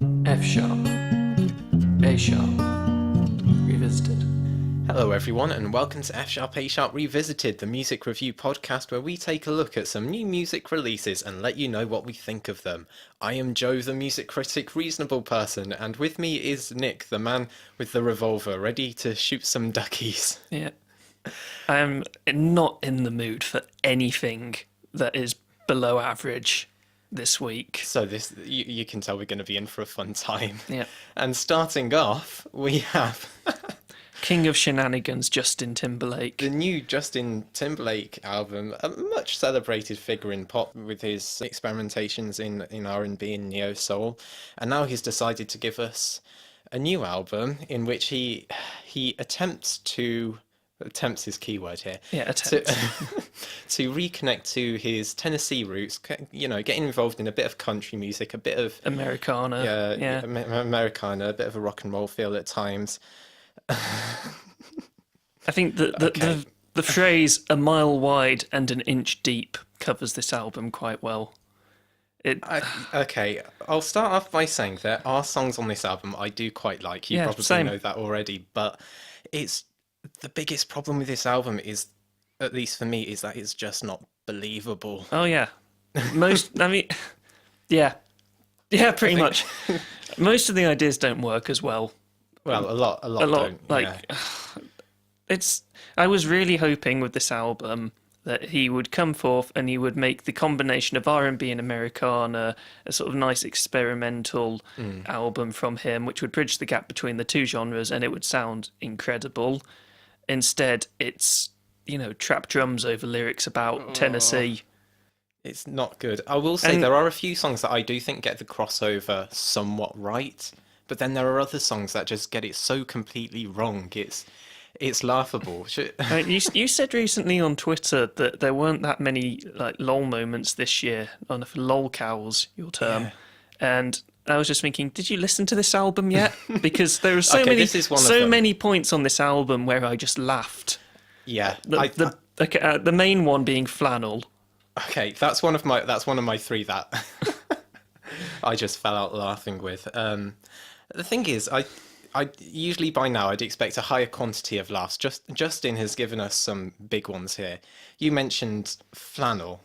F sharp, A sharp, revisited. Hello everyone and welcome to F Sharp A Sharp Revisited, the music review podcast where we take a look at some new music releases and let you know what we think of them. I am Joe, the music critic, reasonable person, and with me is Nick, the man with the revolver, ready to shoot some duckies. Yeah. I'm not in the mood for anything that is below average this week. So you can tell we're going to be in for a fun time. Yeah. And starting off, we have King of Shenanigans, Justin Timberlake. the new Justin Timberlake album, a much celebrated figure in pop with his experimentations in R&B and neo-soul. And now he's decided to give us a new album in which he attempts his keyword here. Yeah, attempt. To reconnect to his Tennessee roots, you know, getting involved in a bit of country music, a bit of Americana. Yeah. Americana, a bit of a rock and roll feel at times. I think the phrase "a mile wide and an inch deep" covers this album quite well. Okay, I'll start off by saying there are songs on this album I do quite like. You probably same. know that already, but it's the biggest problem with this album is, at least for me, is that it's just not believable. Oh yeah, yeah, pretty much. Most of the ideas don't work as well. Well, a lot don't. Like, yeah. I was really hoping with this album that he would come forth and he would make the combination of R&B and Americana a sort of nice experimental album from him, which would bridge the gap between the two genres, and it would sound incredible. Instead, it's, trap drums over lyrics about Tennessee. It's not good. I will say there are a few songs that I do think get the crossover somewhat right, but then there are other songs that just get it so completely wrong. It's laughable. You said recently on Twitter that there weren't that many like lol moments this year, on lol cows, your term, Yeah. and I was just thinking, did you listen to this album yet? Because there are many points on this album where I just laughed. Yeah, The main one being flannel. Okay, that's one of my three that I just fell out laughing with. The thing is, I usually by now I'd expect a higher quantity of laughs. Justin has given us some big ones here. You mentioned flannel.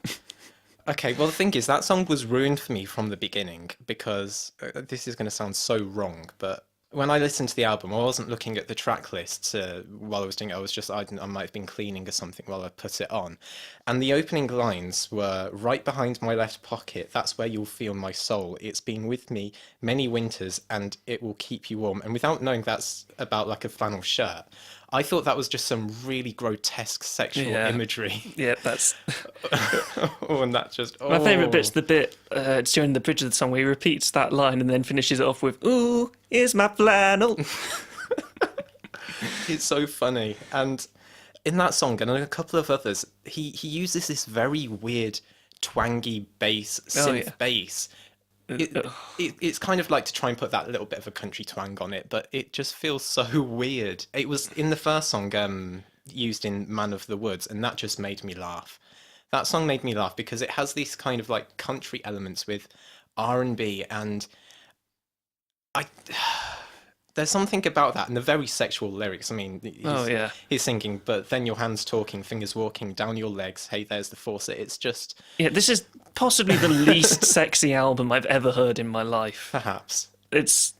Okay, well the thing is that song was ruined for me from the beginning because this is going to sound so wrong, but when I listened to the album, I wasn't looking at the track list while I was doing it. I might have been cleaning or something while I put it on. And the opening lines were, "Right behind my left pocket, that's where you'll feel my soul. It's been with me many winters and it will keep you warm." And without knowing that's about like a flannel shirt, I thought that was just some really grotesque sexual imagery. Yeah, that's... And that just... My favourite bit's the bit during the bridge of the song where he repeats that line and then finishes it off with, "Ooh, here's my flannel." It's so funny. And in that song and in a couple of others, he uses this very weird twangy synth bass. It's kind of like to try and put that little bit of a country twang on it, but it just feels so weird. It was in the first song used in Man of the Woods, and that just made me laugh. That song made me laugh because it has these kind of like country elements with R&B, and there's something about that and the very sexual lyrics. I mean, he's singing, but then your hands talking, fingers walking down your legs. Hey, there's the faucet. It's just... Yeah, this is possibly the least sexy album I've ever heard in my life. Perhaps. It's...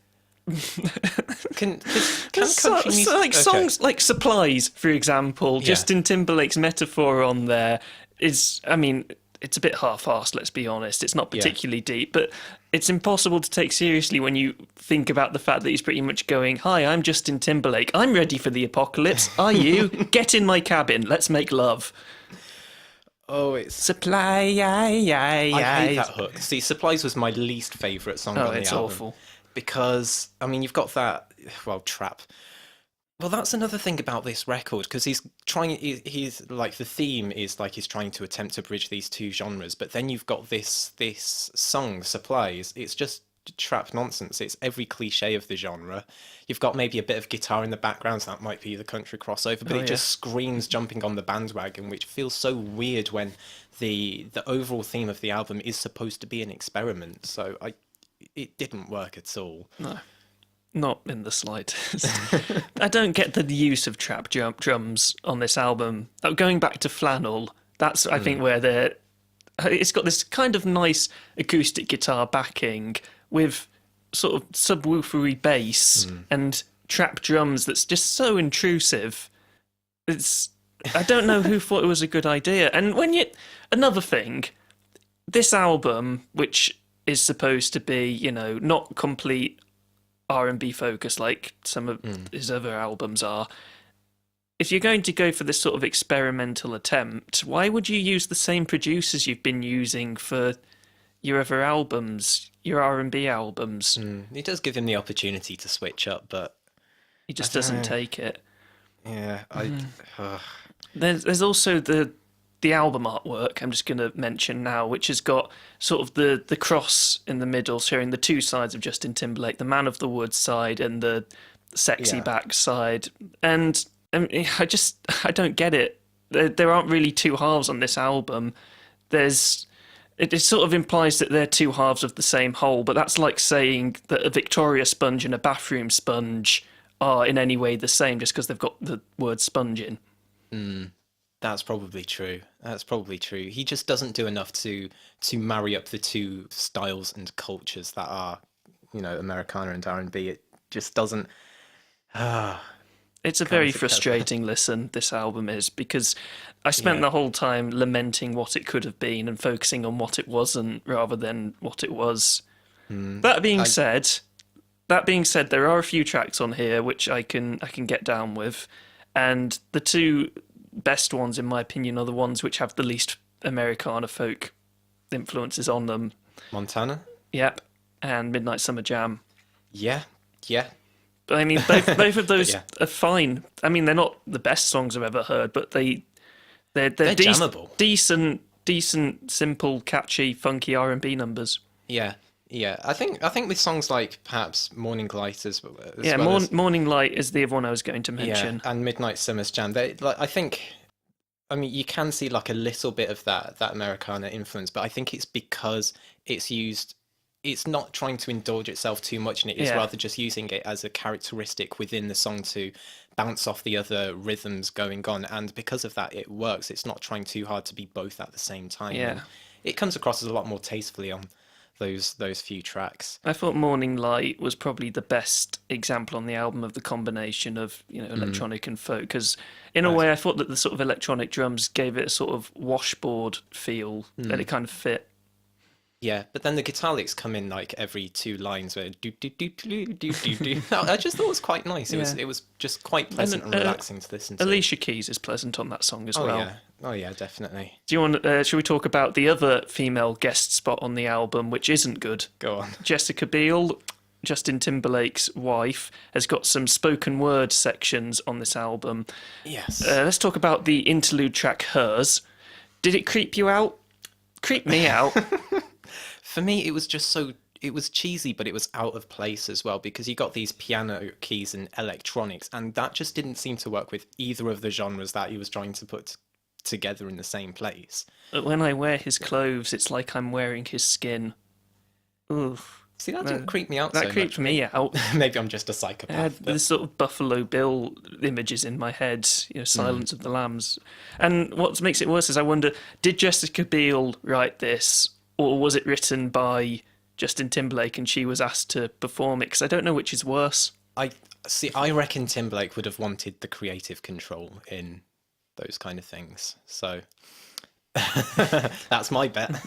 Can country music... like songs like Supplies, for example, Justin Timberlake's metaphor on there is, I mean... It's a bit half-assed, let's be honest. It's not particularly deep, but it's impossible to take seriously when you think about the fact that he's pretty much going, "Hi, I'm Justin Timberlake. I'm ready for the apocalypse. Are you? Get in my cabin. Let's make love." Oh, it's... Supply, I hate that hook. See, Supplies was my least favourite song on the album. Oh, it's awful. Because, I mean, you've got that... Well, trap... Well, that's another thing about this record, because he's like, the theme is like he's trying to attempt to bridge these two genres, but then you've got this song, Supplies. It's just trap nonsense. It's every cliche of the genre. You've got maybe a bit of guitar in the background, so that might be the country crossover, but it just screams jumping on the bandwagon, which feels so weird when the overall theme of the album is supposed to be an experiment. So it didn't work at all. No, not in the slightest. I don't get the use of trap drums on this album. Going back to Flannel, that's I think where they're. It's got this kind of nice acoustic guitar backing with sort of subwoofery bass and trap drums that's just so intrusive. I don't know who thought it was a good idea. And another thing, this album, which is supposed to be, you know, not complete R&B focused like some of his other albums are, if you're going to go for this sort of experimental attempt, why would you use the same producers you've been using for your other albums, your R&B albums? It does give him the opportunity to switch up, but He just doesn't take it. yeah, There's also the album artwork I'm just going to mention now, which has got sort of the cross in the middle, showing the two sides of Justin Timberlake, the Man of the Woods side and the sexy back side. And I don't get it. There aren't really two halves on this album. It sort of implies that they're two halves of the same whole, but that's like saying that a Victoria sponge and a bathroom sponge are in any way the same just because they've got the word sponge in. that's probably true. That's probably true. He just doesn't do enough to marry up the two styles and cultures that are, you know, Americana and R&B. It just doesn't. It's a very frustrating listen, this album is, because I spent the whole time lamenting what it could have been and focusing on what it wasn't rather than what it was. That being said, there are a few tracks on here which I can get down with, and the two best ones, in my opinion, are the ones which have the least Americana folk influences on them. Montana? Yep, and Midnight Summer Jam. Yeah. I mean, both of those are fine. I mean, they're not the best songs I've ever heard, but they're jammable. Decent, simple, catchy, funky R&B numbers. Yeah. I think with songs like perhaps Morning Light as well Morning Light is the other one I was going to mention. Yeah, and Midnight Summer's Jam. I mean, you can see like a little bit of that Americana influence, but I think it's because it's not trying to indulge itself too much, and it is rather just using it as a characteristic within the song to bounce off the other rhythms going on. And because of that, it works. It's not trying too hard to be both at the same time. Yeah. And it comes across as a lot more tastefully on those few tracks. I thought Morning Light was probably the best example on the album of the combination of, you know, electronic and folk, because in a way I thought that the sort of electronic drums gave it a sort of washboard feel that it kind of fit. Yeah, but then the guitar licks come in like every two lines where do do do do do do do. I just thought it was quite nice. It was just quite pleasant and relaxing to listen to. Alicia Keys is pleasant on that song as well. Oh yeah, definitely. Do you want? Should we talk about the other female guest spot on the album, which isn't good? Go on. Jessica Biel, Justin Timberlake's wife, has got some spoken word sections on this album. Yes. Let's talk about the interlude track "Hers." Did it creep you out? Creep me out. For me, it was cheesy, but it was out of place as well, because you got these piano keys and electronics, and that just didn't seem to work with either of the genres that he was trying to put together in the same place. But when I wear his clothes, it's like I'm wearing his skin. Oof. See, that didn't creep me out That so creeped much. me out. Maybe I'm just a I psychopath. had this sort of Buffalo Bill images in my head, you know, Silence of the Lambs. And what makes it worse is I wonder, did Jessica Biel write this, or was it written by Justin Timberlake and she was asked to perform it? Because I don't know which is worse. I reckon Timberlake would have wanted the creative control in those kind of things. So that's my bet.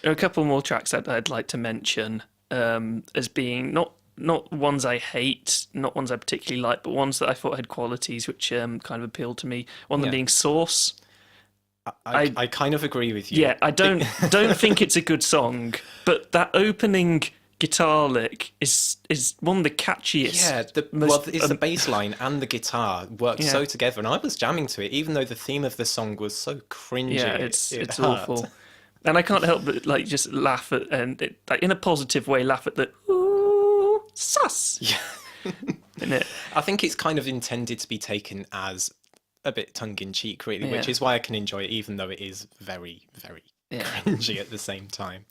There are a couple more tracks that I'd like to mention as being not ones I hate, not ones I particularly like, but ones that I thought had qualities which kind of appealed to me. One of them being Source. I kind of agree with you. Yeah, I don't think it's a good song, but that opening guitar lick is one of the catchiest. Yeah, it's the bass line and the guitar work so together, and I was jamming to it, even though the theme of the song was so cringy. Yeah, it's hurt. awful, and I can't help but like just laugh at in a positive way, laugh at the ooh sus. Yeah, in it. I think it's kind of intended to be taken as a bit tongue-in-cheek, really, which is why I can enjoy it, even though it is very, very cringy at the same time.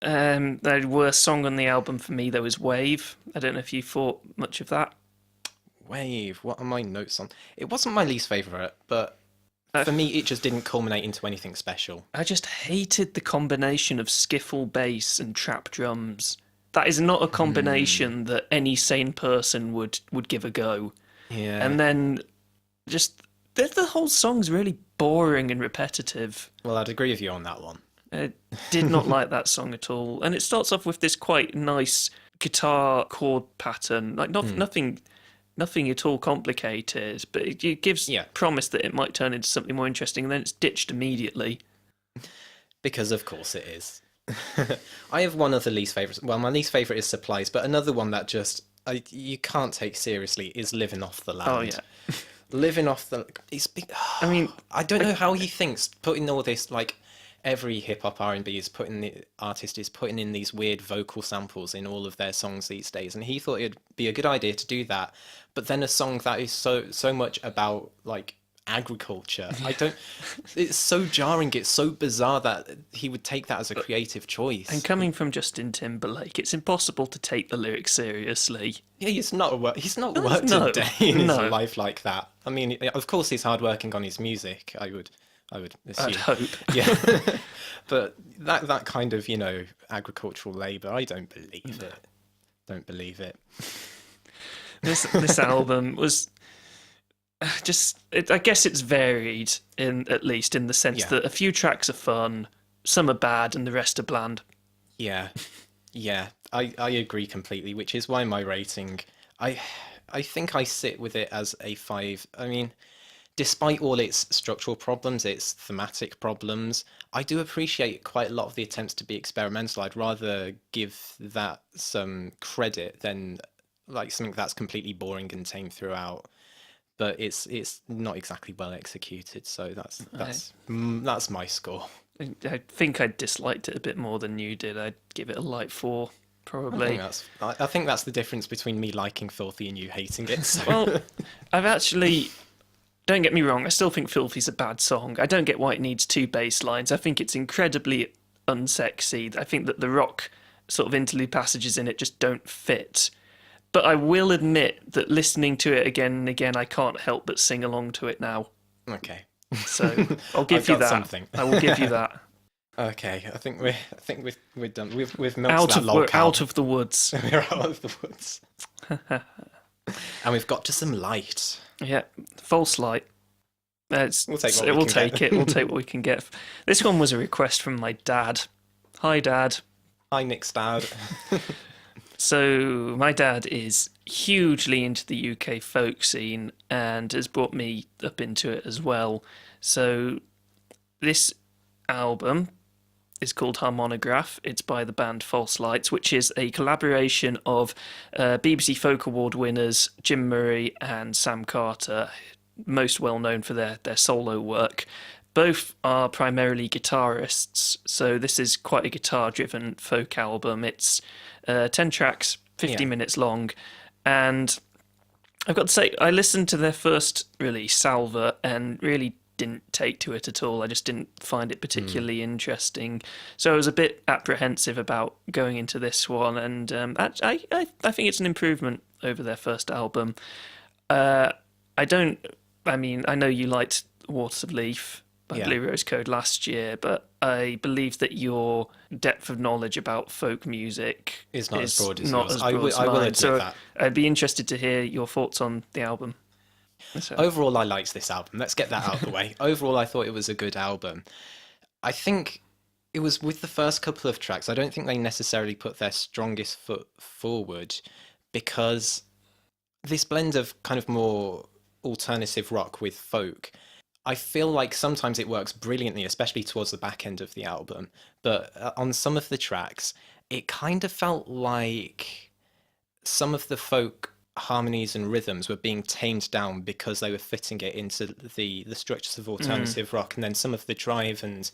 The worst song on the album for me, though, is Wave. I don't know if you thought much of that. Wave. What are my notes on? It wasn't my least favourite, but Uh, for me, it just didn't culminate into anything special. I just hated the combination of skiffle bass and trap drums. That is not a combination that any sane person would give a go. Yeah. And then just the whole song's really boring and repetitive. Well, I'd agree with you on that one. I did not like that song at all. And it starts off with this quite nice guitar chord pattern, like nothing at all complicated, but it gives promise that it might turn into something more interesting, and then it's ditched immediately. Because of course it is. I have one other least favourite. Well, my least favourite is Supplies, but another one that just you can't take seriously is Living Off the Land. Oh yeah. Living Off the... I mean, I don't know how he thinks putting all this, like, every hip-hop R&B artist is putting in these weird vocal samples in all of their songs these days, and he thought it'd be a good idea to do that, but then a song that is so much about, like, agriculture. It's so jarring, it's so bizarre that he would take that as a creative choice. And coming from Justin Timberlake, it's impossible to take the lyrics seriously. Yeah, he's not worked a day in his life like that. I mean, of course he's hardworking on his music, I would assume. I'd hope. Yeah. But that kind of, agricultural labour, I don't believe it. Don't believe it. This album was I guess it's varied at least in the sense that a few tracks are fun, some are bad, and the rest are bland. Yeah. Yeah. I agree completely, which is why my rating, I think I sit with it as a 5. I mean, despite all its structural problems, its thematic problems, I do appreciate quite a lot of the attempts to be experimental. I'd rather give that some credit than like something that's completely boring and tame throughout. But it's not exactly well executed, so that's my score. I think I disliked it a bit more than you did. I'd give it a light 4, probably. I think that's the difference between me liking Filthy and you hating it. So. Well, I've actually... Don't get me wrong, I still think Filthy's a bad song. I don't get why it needs 2 bass lines. I think it's incredibly unsexy. I think that the rock sort of interlude passages in it just don't fit. But I will admit that listening to it again and again, I can't help but sing along to it now. Okay. So I'll give you that. Something. I will give you that. Okay, I think we're done. We've melted that we're out of the woods. We're out of the woods. And we've got to some light. Yeah, false light. We'll take it. We'll take what we can get. This one was a request from my dad. Hi, Dad. Hi, Nick's dad. So my dad is hugely into the UK folk scene and has brought me up into it as well. So this album is called Harmonograph. It's by the band False Lights, which is a collaboration of BBC Folk Award winners Jim Murray and Sam Carter, most well known for their solo work. Both are primarily guitarists, so this is quite a guitar-driven folk album. It's 10 tracks, 50 minutes long, and I've got to say, I listened to their first release, Salva, and really didn't take to it at all. I just didn't find it particularly interesting, so I was a bit apprehensive about going into this one, and I think it's an improvement over their first album. I know you liked Waters of Leaf by Blue Rose Code last year, but I believe that your depth of knowledge about folk music is not as broad as yours. I will admit that. I'd be interested to hear your thoughts on the album. So. Overall, I liked this album. Let's get that out of the way. Overall, I thought it was a good album. I think it was with the first couple of tracks, I don't think they necessarily put their strongest foot forward, because this blend of kind of more alternative rock with folk, I feel like sometimes it works brilliantly, especially towards the back end of the album. But on some of the tracks, it kind of felt like some of the folk harmonies and rhythms were being tamed down because they were fitting it into the structures of alternative rock, and then some of the drive and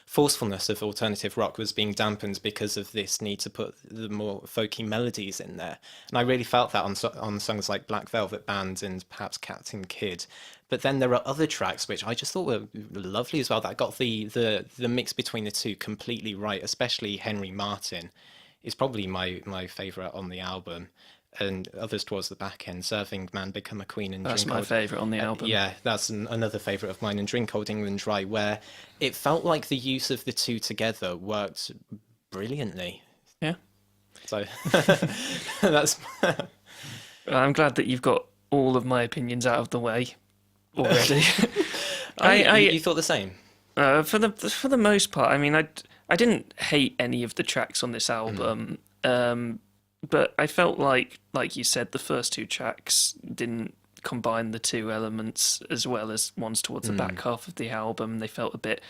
forcefulness of alternative rock was being dampened because of this need to put the more folky melodies in there. And I really felt that on songs like Black Velvet Band and perhaps Captain Kidd. But then there are other tracks which I just thought were lovely as well. That got the mix between the two completely right. Especially Henry Martin is probably my favourite on the album, and others towards the back end. Serving Man, Become a Queen, and That's Drink my Old. favourite on the album. Yeah, that's another favourite of mine. And Drink Old England Dry, where it felt like the use of the two together worked brilliantly. Yeah. So that's. I'm glad that you've got all of my opinions out of the way already. You thought the same? For the most part, I mean, I didn't hate any of the tracks on this album, but I felt like you said, the first two tracks didn't combine the two elements as well as ones towards the back half of the album. They felt a bit,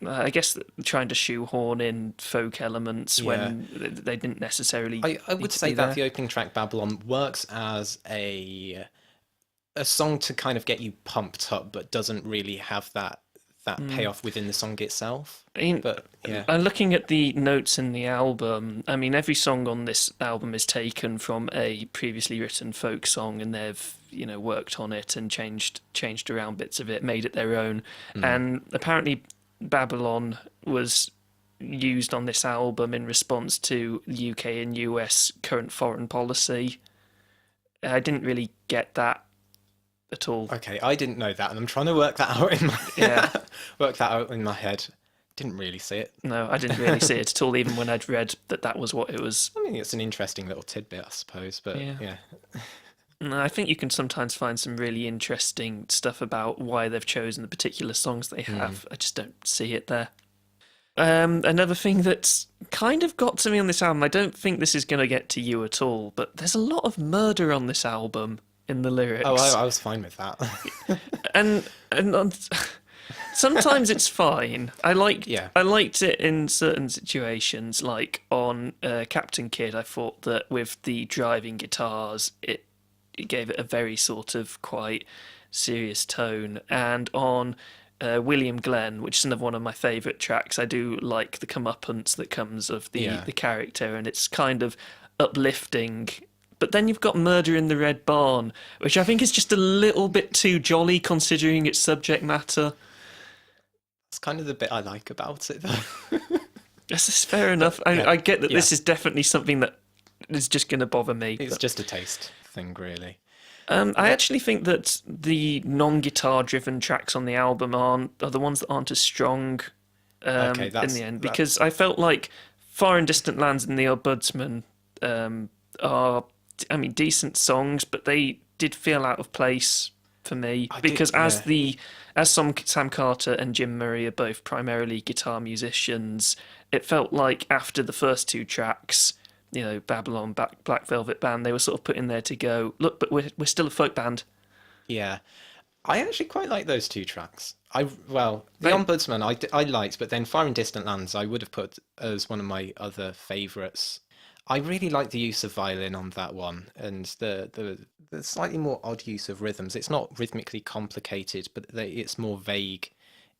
I guess, trying to shoehorn in folk elements when they didn't necessarily. I would say that the opening track, Babylon, works as a song to kind of get you pumped up, but doesn't really have that payoff within the song itself. I mean, but yeah, looking at the notes in the album, I mean, every song on this album is taken from a previously written folk song, and they've worked on it and changed around bits of it, made it their own. And apparently, Babylon was used on this album in response to the UK and US current foreign policy. I didn't really get that at all. Okay, I didn't know that, and I'm trying to work that out in my head. Didn't really see it. No, I didn't really see it at all, even when I'd read that was what it was. I mean, it's an interesting little tidbit, I suppose, but yeah. No, I think you can sometimes find some really interesting stuff about why they've chosen the particular songs they have. I just don't see it there. Another thing that's kind of got to me on this album, I don't think this is going to get to you at all, but there's a lot of murder on this album in the lyrics. Oh, I was fine with that. and sometimes it's fine. I liked it in certain situations, like on Captain Kidd. I thought that with the driving guitars, it gave it a very sort of quite serious tone. And on William Glenn, which is another one of my favourite tracks, I do like the comeuppance that comes of the character, and it's kind of uplifting. But then you've got Murder in the Red Barn, which I think is just a little bit too jolly considering its subject matter. That's kind of the bit I like about it, though. This is fair enough. I get that this is definitely something that is just going to bother me. It's just a taste thing, really. I actually think that the non-guitar driven tracks on the album are the ones that aren't as strong in the end, because I felt like Far and Distant Lands and The Ombudsman are, I mean, decent songs, but they did feel out of place for me as Sam Carter and Jim Murray are both primarily guitar musicians, it felt like after the first two tracks, Babylon, Black Velvet Band, they were sort of put in there to go, look, but we're still a folk band. Yeah. I actually quite like those two tracks. The Ombudsman I liked, but then Far and Distant Lands I would have put as one of my other favourites. I really like the use of violin on that one, and the slightly more odd use of rhythms. It's not rhythmically complicated, but it's more vague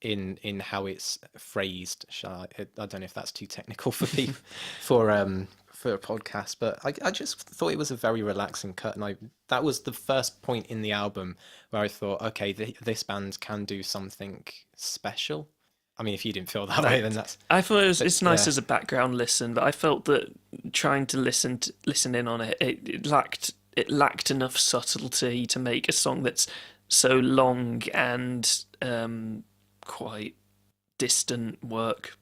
in how it's phrased. I don't know if that's too technical for people for a podcast, but I just thought it was a very relaxing cut, and that was the first point in the album where I thought, okay, this band can do something special. I mean, if you didn't feel that way, then that's. I thought it's nice as a background listen, but I felt that trying to listen in on it, it lacked enough subtlety to make a song that's so long and quite distant work.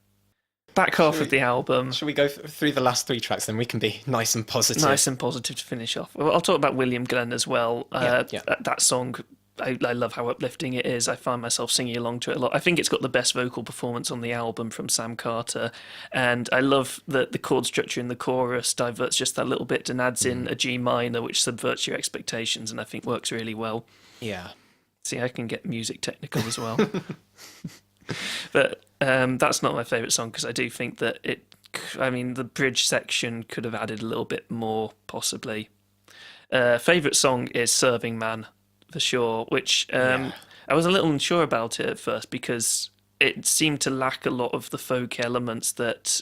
Back half of the album. Shall we go through the last three tracks, then we can be nice and positive? Nice and positive to finish off. Well, I'll talk about William Glenn as well. That song, I love how uplifting it is. I find myself singing along to it a lot. I think it's got the best vocal performance on the album from Sam Carter, and I love that the chord structure in the chorus diverts just that little bit and adds in a G minor, which subverts your expectations, and I think works really well. Yeah. See, I can get music technical as well. But that's not my favourite song, because I do think that the bridge section could have added a little bit more, possibly. Favourite song is Serving Man, for sure, which I was a little unsure about it at first, because it seemed to lack a lot of the folk elements that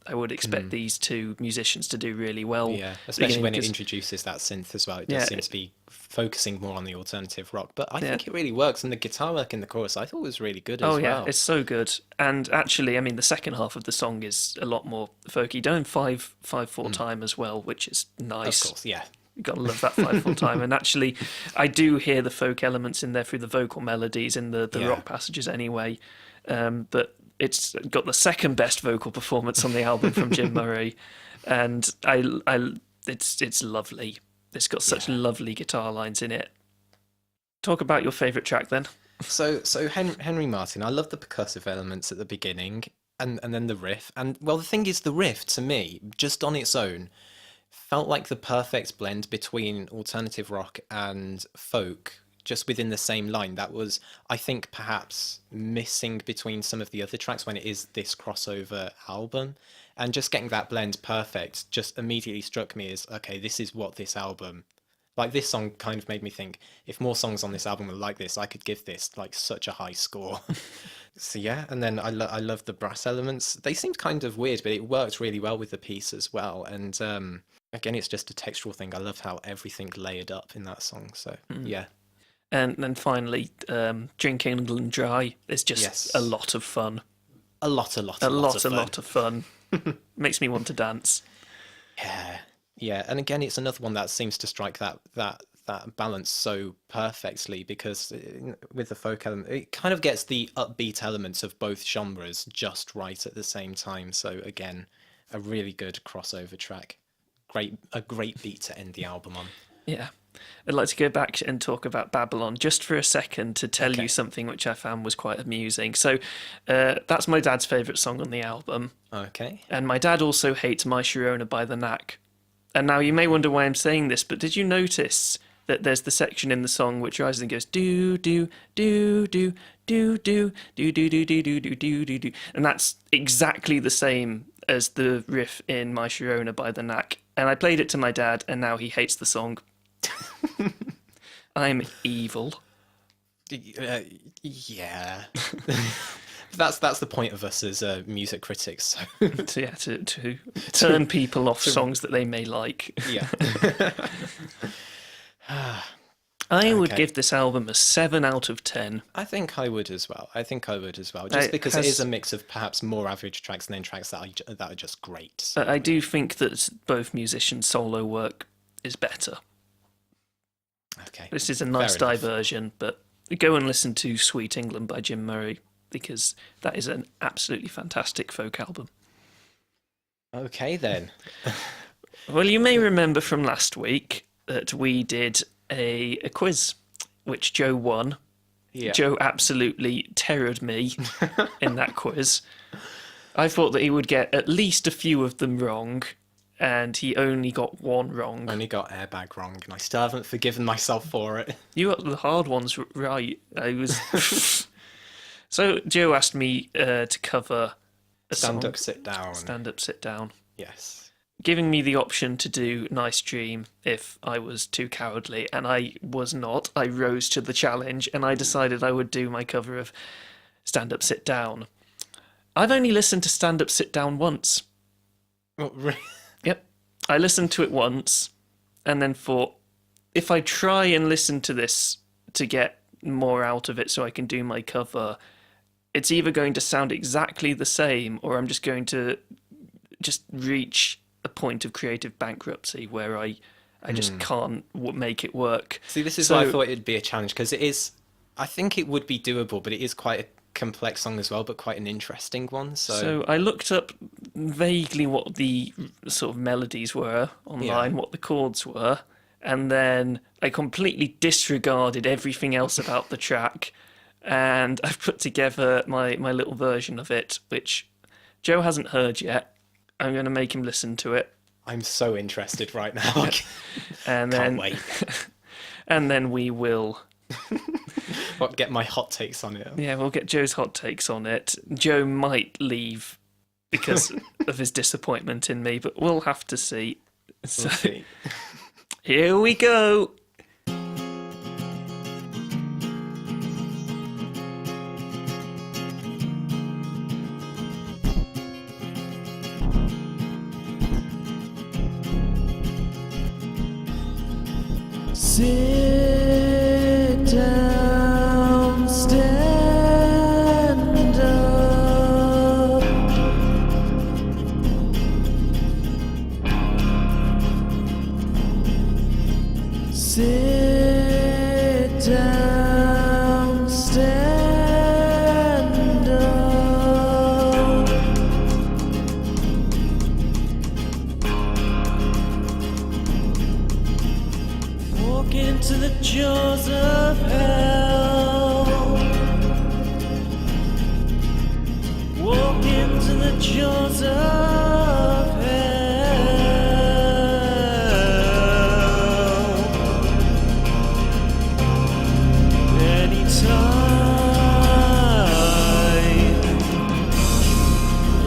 I would expect these two musicians to do really well. Yeah, especially when it 'cause- introduces that synth as well. It does Yeah, seem to be focusing more on the alternative rock, but I think it really works. And the guitar work in the chorus, I thought was really good as well. it's so good. And actually, I mean, the second half of the song is a lot more folky, done in 5/4 time as well, which is nice. Of course, yeah. You gotta love that 5/4 time. And actually, I do hear the folk elements in there through the vocal melodies and the rock passages anyway. But it's got the second best vocal performance on the album from Jim Murray, and it's lovely. It's got such lovely guitar lines in it. Talk about your favourite track then. So Henry Martin, I love the percussive elements at the beginning, and then the riff. And well, the thing is, the riff to me, just on its own, felt like the perfect blend between alternative rock and folk, just within the same line. That was, I think, perhaps missing between some of the other tracks when it is this crossover album. And just getting that blend perfect just immediately struck me as, okay, this is what this album... Like, this song kind of made me think, if more songs on this album were like this, I could give this, like, such a high score. So, yeah, and then I love the brass elements. They seemed kind of weird, but it worked really well with the piece as well. And, again, it's just a textural thing. I love how everything layered up in that song, so, yeah. And then finally, Drink England Dry is just a lot of fun. A lot of fun. Makes me want to dance. Yeah, and again, it's another one that seems to strike that balance so perfectly, because with the folk element, it kind of gets the upbeat elements of both genres just right at the same time. So again, a really good crossover track. A great beat to end the album on. Yeah. I'd like to go back and talk about Babylon just for a second to tell you something which I found was quite amusing. So that's my dad's favourite song on the album. Okay. And my dad also hates My Sharona by the Knack. And now you may wonder why I'm saying this, but did you notice that there's the section in the song which rises and goes do do do do do do do do do do do do do do, and that's exactly the same as the riff in My Sharona by the Knack. And I played it to my dad, and now he hates the song. I'm evil. Yeah. That's the point of us as music critics. So. to turn people off songs that they may like. Yeah. I would give this album a 7 out of 10. I think I would as well. Just because it is a mix of perhaps more average tracks and then tracks that are just great. So. I do think that both musicians' solo work is better. Okay. This is a nice diversion, but go and listen to Sweet England by Jim Murray, because that is an absolutely fantastic folk album. Okay, then. Well, you may remember from last week that we did a quiz, which Joe won. Yeah. Joe absolutely terrored me in that quiz. I thought that he would get at least a few of them wrong, and he only got one wrong. Only got Airbag wrong, and I still haven't forgiven myself for it. You got the hard ones right. I was... So Joe asked me to cover a Stand song. Up, Sit Down. Stand Up, Sit Down. Yes. Giving me the option to do Nice Dream if I was too cowardly, and I was not. I rose to the challenge, and I decided I would do my cover of Stand Up, Sit Down. I've only listened to Stand Up, Sit Down once. Oh, really? Yep. I listened to it once, and then thought, if I try and listen to this to get more out of it so I can do my cover, it's either going to sound exactly the same, or I'm just going to just reach a point of creative bankruptcy where I just can't make it work. See, this is why I thought it'd be a challenge, because it is, I think it would be doable, but it is quite a complex song as well, but quite an interesting one. So I looked up vaguely what the sort of melodies were online, what the chords were, and then I completely disregarded everything else about the track, and I've put together my little version of it, which Joe hasn't heard yet. I'm going to make him listen to it. I'm so interested right now. And Can't wait. And then we will... Get my hot takes on it. Yeah, we'll get Joe's hot takes on it. Joe might leave because of his disappointment in me, but we'll have to see. So, We'll see. Here we go. Sit down, stand up. Sit down, stand up. Walk into the jaws of hell. Walk into the jaws of hell. Anytime.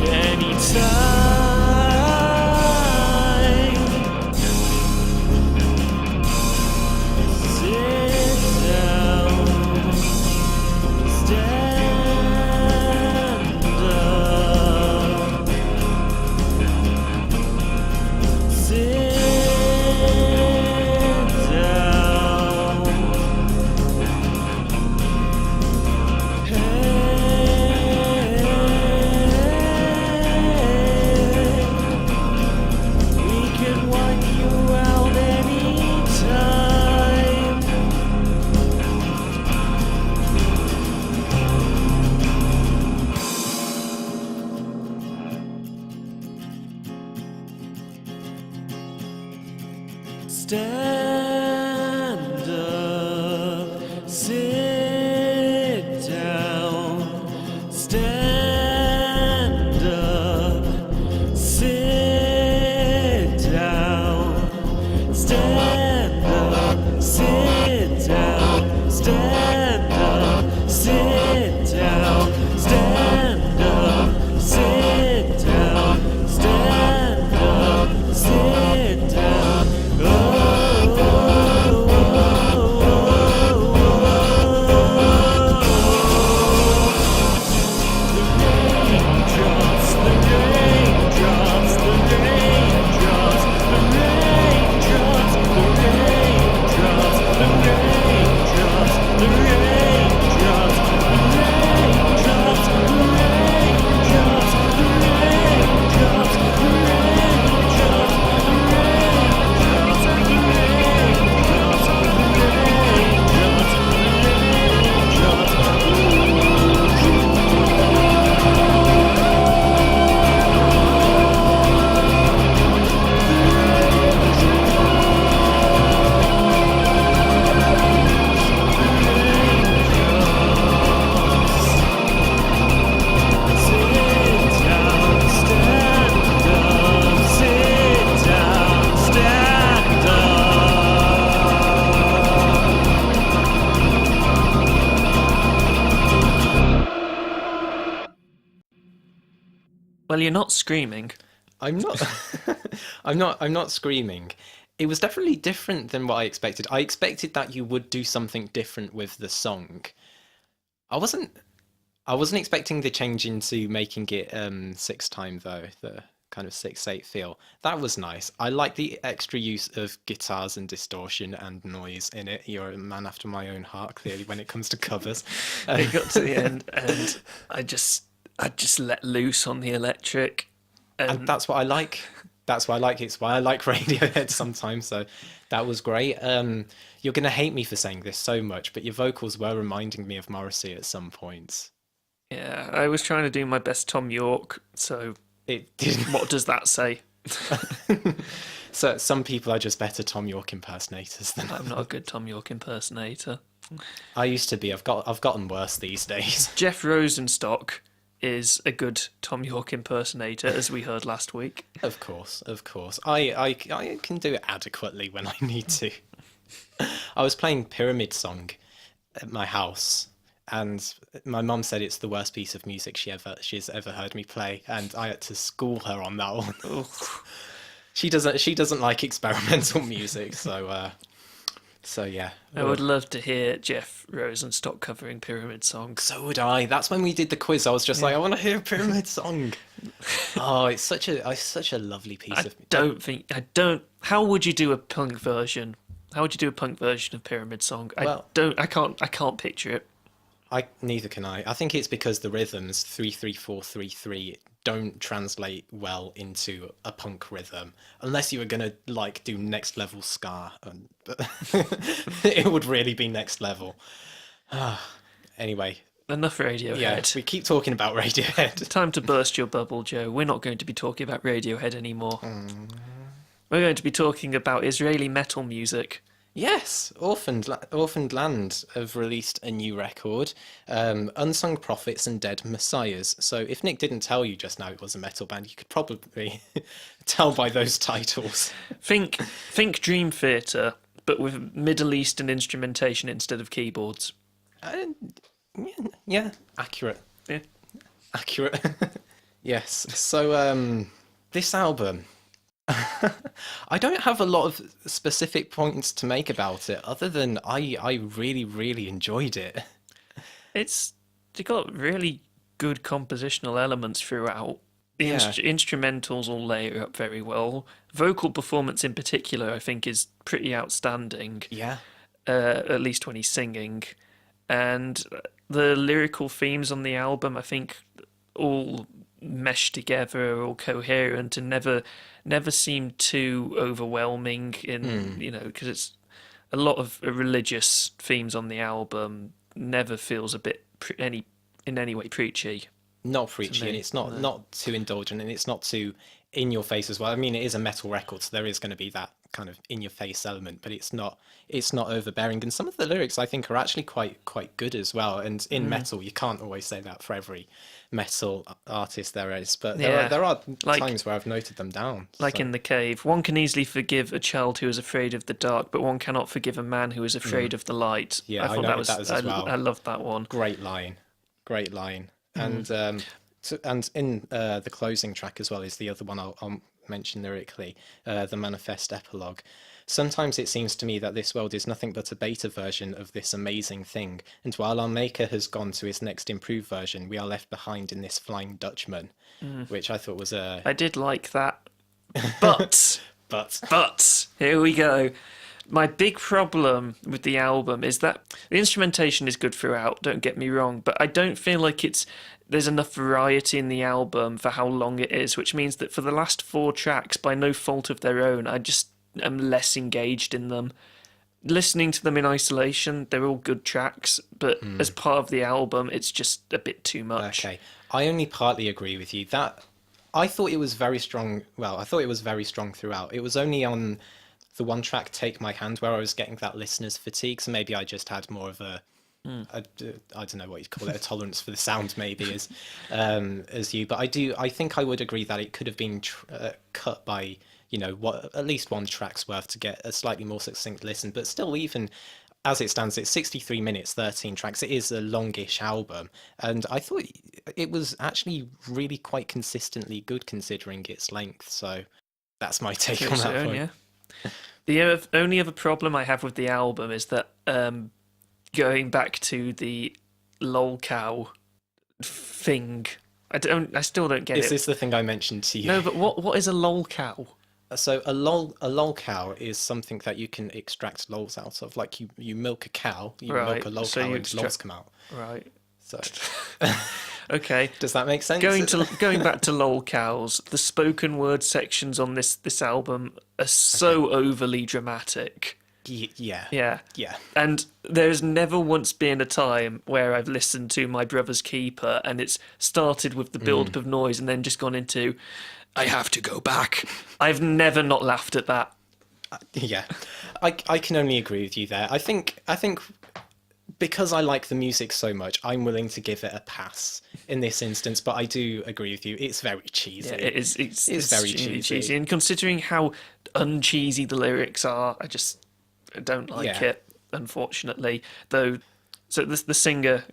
Anytime. Sit down, stand up. Sit down. We can wipe you out anytime. Stand up, sit down, stand up, sit down, stand up, sit down, stand up, sit down, stand up, sit down, stand up, sit down. Well, you're not screaming. I'm not. I'm not screaming. It was definitely different than what I expected. I expected that you would do something different with the song. I wasn't. I wasn't expecting the change into making it 6/time though. The kind of 6/8 feel. That was nice. I like the extra use of guitars and distortion and noise in it. You're a man after my own heart, clearly, when it comes to covers. It got to the end, and I just let loose on the electric, And that's what I like. That's why I like it. It's why I like Radiohead sometimes. So that was great. You're gonna hate me for saying this so much, but your vocals were reminding me of Morrissey at some points. yeah, I was trying to do my best Tom York. So It didn't. what does that say? So some people are just better Tom York impersonators than I'm not a good Tom York impersonator. I used to be. I've gotten worse these days. Jeff Rosenstock is a good Tom York impersonator, as we heard last week. Of course, of course. I can do it adequately when I need to. I was playing Pyramid Song at my house, and my mum said it's the worst piece of music she's ever heard me play, and I had to school her on that one. Oh, She doesn't like experimental music, so yeah. I would love to hear Jeff Rosenstock covering Pyramid Song. So would I. That's when we did the quiz. I was just like, I want to hear Pyramid Song. Oh, it's such a lovely piece of music. I don't. How would you do a punk version? How would you do a punk version of Pyramid Song? Well- I can't picture it. Neither can I. I think it's because the rhythms 3-3-4-3-3 don't translate well into a punk rhythm unless you were gonna like do next level ska, but it would really be next level. Anyway, Enough Radiohead. yeah, we keep talking about Radiohead. Time to burst your bubble, Joe. We're not going to be talking about Radiohead anymore. We're going to be talking about Israeli metal music. Yes, Orphaned Land have released a new record, Unsung Prophets and Dead Messiahs. So if Nick didn't tell you just now it was a metal band, you could probably tell by those titles. Think Dream Theater, but with Middle Eastern instrumentation instead of keyboards. Yeah, accurate. Yeah. Accurate. Yes. So this album, I don't have a lot of specific points to make about it, other than I really, really enjoyed it. It's got really good compositional elements throughout. The instrumentals all layer up very well. Vocal performance in particular, I think, is pretty outstanding. Yeah. At least when he's singing. And the lyrical themes on the album, I think, all mesh together, all coherent, and never seem too overwhelming. Because it's a lot of religious themes on the album. Never feels a bit in any way preachy. Not preachy, and it's not too indulgent, and it's not too in your face as well. I mean, it is a metal record, so there is going to be that kind of in your face element, but it's not overbearing. And some of the lyrics I think are actually quite good as well. And in metal, you can't always say that for every metal artist there is, but there are times where I've noted them down. Like in The Cave, one can easily forgive a child who is afraid of the dark, but one cannot forgive a man who is afraid of the light. Yeah, I thought that was as well. I loved that one. Great line. And and in the closing track as well is the other one I'll mention lyrically, the Manifest Epilogue. Sometimes it seems to me that this world is nothing but a beta version of this amazing thing, and while our maker has gone to his next improved version, we are left behind in this Flying Dutchman, which I thought was a... I did like that, but... But here we go. My big problem with the album is that the instrumentation is good throughout, don't get me wrong, but I don't feel like there's enough variety in the album for how long it is, which means that for the last 4 tracks, by no fault of their own, I just am less engaged in them. Listening to them in isolation, they're all good tracks, but as part of the album, it's just a bit too much. Okay, I only partly agree with you. That I thought it was very strong. Well, I thought it was very strong throughout. It was only on the one track, Take My Hand, where I was getting that listener's fatigue, so maybe I just had more of I don't know what you'd call it, a tolerance for the sound maybe as you, but I think I would agree that it could have been cut by at least one track's worth to get a slightly more succinct listen, but still, even as it stands, it's 63 minutes, 13 tracks. It is a longish album, and I thought it was actually really quite consistently good considering its length, so that's my take on that point. Yeah. The only other problem I have with the album is that going back to the lolcow thing, I still don't get it. Is this the thing I mentioned to you? No, but what is a lolcow? So a lolcow is something that you can extract lols out of. Like you milk a cow, you milk a lolcow, and lols come out. Right. So okay. Does that make sense? Going back to lolcows, the spoken word sections on this album are so overly dramatic. Yeah. And there's never once been a time where I've listened to My Brother's Keeper and it's started with the build-up of noise and then just gone into, I have to go back. I've never not laughed at that. Yeah. I can only agree with you there. I think because I like the music so much, I'm willing to give it a pass in this instance, but I do agree with you. It's very cheesy. Yeah, it is. It's very cheesy. And considering how uncheesy the lyrics are, I don't like it, unfortunately. Though, so the singer,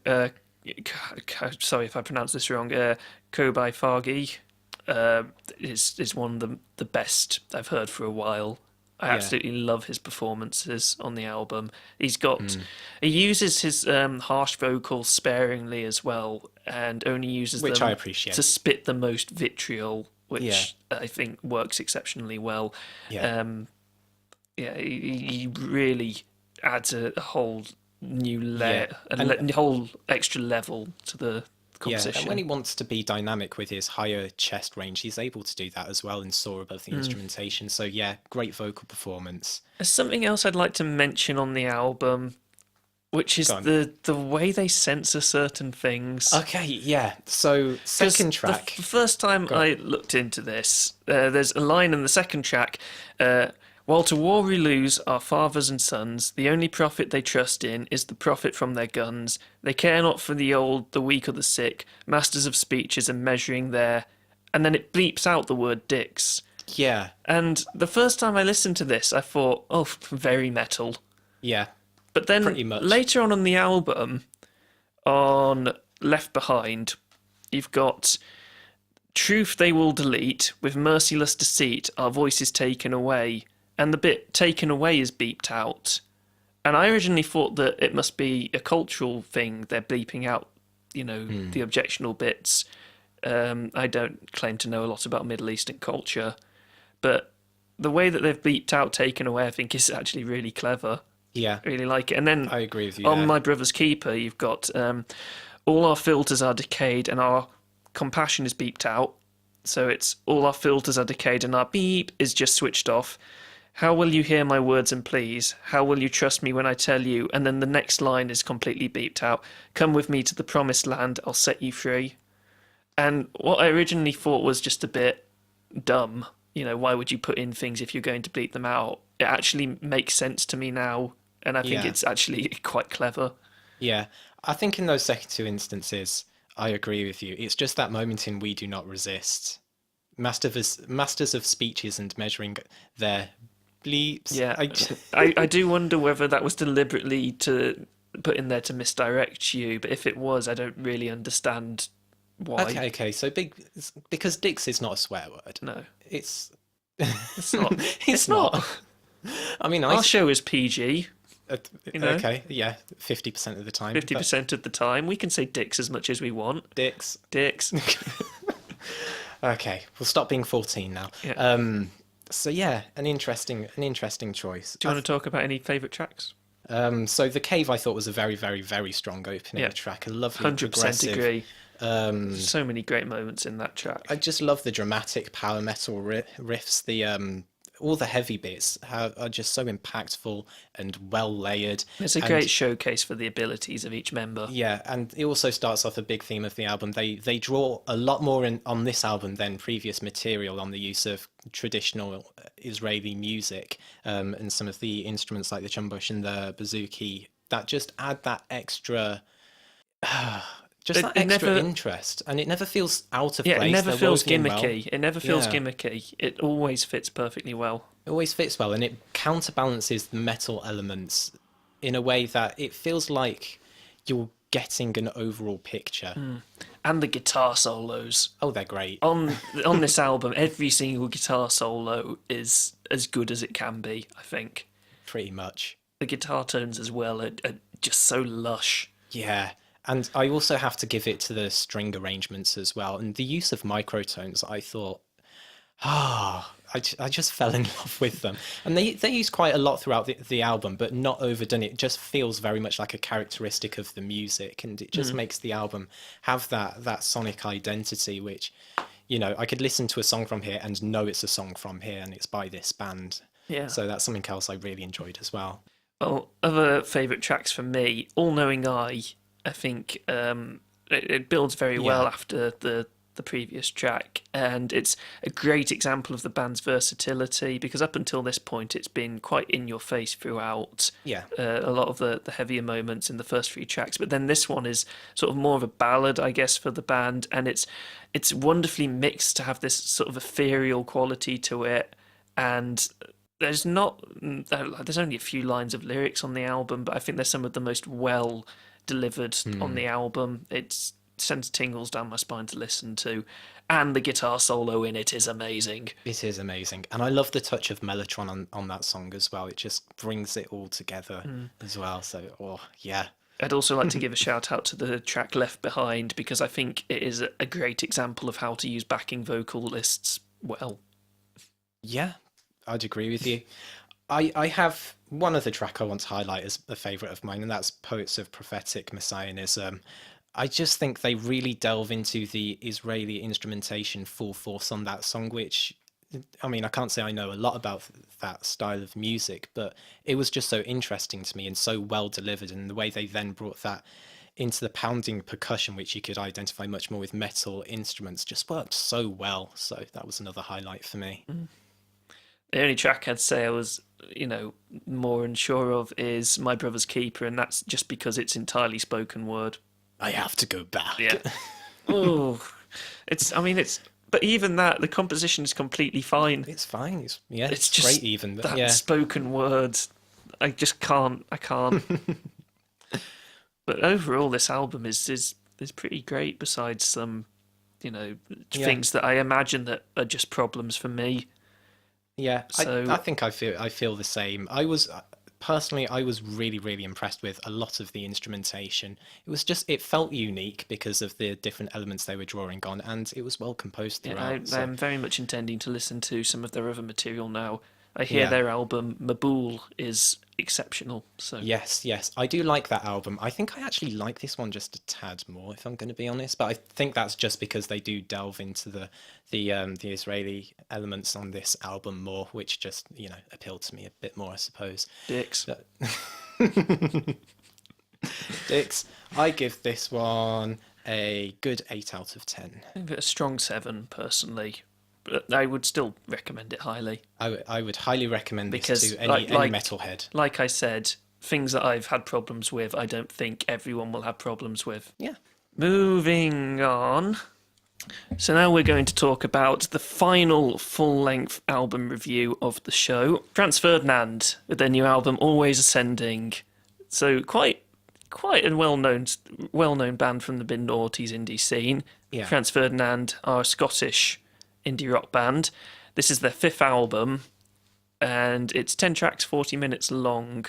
sorry if I pronounce this wrong, Kobai Fargi, is one of the best I've heard for a while. I absolutely love his performances on the album. He uses his harsh vocals sparingly as well, and only uses which them I appreciate, to spit the most vitriol, which I think works exceptionally well. Yeah. Yeah, he really adds a whole new layer, Yeah. a whole extra level to the Yeah, composition. and when he wants to be dynamic with his higher chest range, he's able to do that as well and soar above the instrumentation. So yeah, great vocal performance. There's something else I'd like to mention on the album, which is Go on. the way they censor certain things. Okay, yeah. So 'Cause second track. The first time I looked into this, there's a line in the second track. While to war we lose our fathers and sons, the only profit they trust in is the profit from their guns. They care not for the old, the weak, or the sick, masters of speeches and measuring their. And then it bleeps out the word dicks. Yeah, And the first time I listened to this, I thought, oh, very metal. yeah, But then Pretty much. later on the album, on Left Behind, you've got truth they will delete, with merciless deceit, our voices taken away. And the bit taken away is beeped out. And I originally thought that it must be a cultural thing. They're bleeping out, the objectionable bits. I don't claim to know a lot about Middle Eastern culture, but the way that they've bleeped out taken away, I think, is actually really clever. yeah. I really like it. And then I agree with you on there. My Brother's Keeper, you've got all our filters are decayed and our compassion is beeped out. So it's all our filters are decayed and our beep is just switched off. How will you hear my words and please? How will you trust me when I tell you? And then the next line is completely beeped out. Come with me to the promised land, I'll set you free. And what I originally thought was just a bit dumb. Why would you put in things if you're going to bleep them out? It actually makes sense to me now, and I think Yeah. it's actually quite clever. Yeah, I think in those second two instances, I agree with you. It's just that moment in We Do Not Resist. Masters of speeches and measuring their bleeps. Yeah, I, I do wonder whether that was deliberately to put in there to misdirect you, but if it was, I don't really understand why. okay. So because dicks is not a swear word. No, It's it's not. it's not. I mean, Our show is PG. know? Okay, yeah, 50% of the time. 50% of the time. We can say dicks as much as we want. but dicks. Dicks. Okay, we'll stop being 14 now. Yeah. So yeah, an interesting choice. Do you want to talk about any favourite tracks? So the cave I thought was a very, very, very strong opening track. A lovely 100% progressive. agree. So many great moments in that track. I just love the dramatic power metal riffs. The all the heavy bits are just so impactful and well layered. It's a great showcase for the abilities of each member. Yeah, and it also starts off a big theme of the album. They draw a lot more on this album than previous material on the use of traditional Israeli music and some of the instruments like the chumbush and the bouzouki that just add that extra. That extra interest, and it never feels out of place. Yeah, it never They're feels woven in gimmicky. well. It never feels Yeah. gimmicky. It always fits perfectly well. It always fits well, and it counterbalances the metal elements in a way that it feels like you're getting an overall picture. And the guitar solos. Oh, they're great. On this album, every single guitar solo is as good as it can be, I think. Pretty much. The guitar tones as well are just so lush. Yeah. And I also have to give it to the string arrangements as well. And the use of microtones, I thought, I just fell in love with them. And they use quite a lot throughout the album, but not overdone. It just feels very much like a characteristic of the music. And it just makes the album have that sonic identity, which, I could listen to a song from here and know it's a song from here and it's by this band. Yeah. So that's something else I really enjoyed as well. Well, other favourite tracks for me, All Knowing Eye, I think it builds very well after the previous track, and it's a great example of the band's versatility, because up until this point it's been quite in your face throughout. Yeah. A lot of the heavier moments in the first few tracks, but then this one is sort of more of a ballad, I guess, for the band, and it's wonderfully mixed to have this sort of ethereal quality to it, and there's only a few lines of lyrics on the album, but I think they're some of the most well delivered on the album. It sends tingles down my spine to listen to, and the guitar solo in it is amazing. It is amazing, and I love the touch of Mellotron on that song as well. It just brings it all together as well. So, yeah. I'd also like to give a shout out to the track Left Behind, because I think it is a great example of how to use backing vocalists well. Yeah, I'd agree with you. I have one other track I want to highlight as a favourite of mine, and that's Poets of Prophetic Messianism. I just think they really delve into the Israeli instrumentation full force on that song, which, I mean, I can't say I know a lot about that style of music, but it was just so interesting to me and so well delivered. And the way they then brought that into the pounding percussion, which you could identify much more with metal instruments, just worked so well. So that was another highlight for me. The only track I'd say I was, more unsure of is My Brother's Keeper, and that's just because it's entirely spoken word. I have to go back. Yeah. Oh, but even that, the composition is completely fine. It's fine. It's just great even. But that yeah. spoken word. I just can't. I can't. But overall, this album is pretty great. Besides some, things that I imagine that are just problems for me. Yeah, So I think I feel the same. I was personally, I was really, really impressed with a lot of the instrumentation. It felt unique because of the different elements they were drawing on, and it was well composed throughout. I'm very much intending to listen to some of their other material now. I hear Yeah. their album Maboul is exceptional. So Yes, I do like that album. I think I actually like this one just a tad more, if I'm going to be honest. But I think that's just because they do delve into the Israeli elements on this album more, which just appealed to me a bit more, I suppose. dicks. But- Dix, I give this one a good 8 out of 10. I give it a strong 7 personally, but I would still recommend it highly. I would highly recommend this Because, to any metalhead. Like I said, things that I've had problems with, I don't think everyone will have problems with. Yeah. Moving on. So now we're going to talk about the final full-length album review of the show. Franz Ferdinand with their new album Always Ascending. So quite a well-known band from the mid-noughties indie scene. Yeah. Franz Ferdinand are a Scottish indie rock band. This is their 5th album, and it's 10 tracks, 40 minutes long.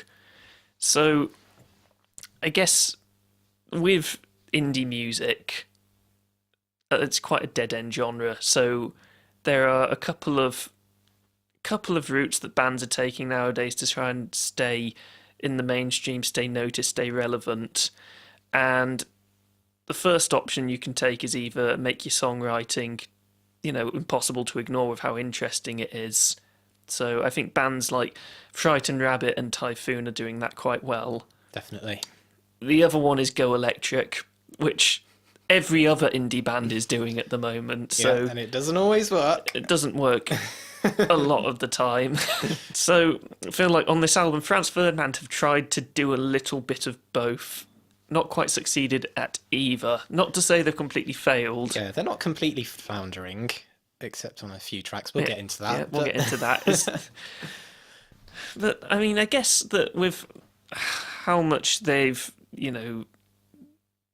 So I guess with indie music, it's quite a dead-end genre. So there are a couple of routes that bands are taking nowadays to try and stay in the mainstream, stay noticed, stay relevant. And the first option you can take is either make your songwriting, impossible to ignore with how interesting it is. So I think bands like Frightened Rabbit and Typhoon are doing that quite well. Definitely. The other one is Go Electric, which every other indie band is doing at the moment. So yeah, and it doesn't always work. it doesn't work a lot of the time. So I feel like on this album, Franz Ferdinand have tried to do a little bit of both. Not quite succeeded at either. Not to say they've completely failed. Yeah, they're not completely floundering, except on a few tracks. We'll get into that. Yeah, we'll get into that. But, I mean, I guess that with how much they've,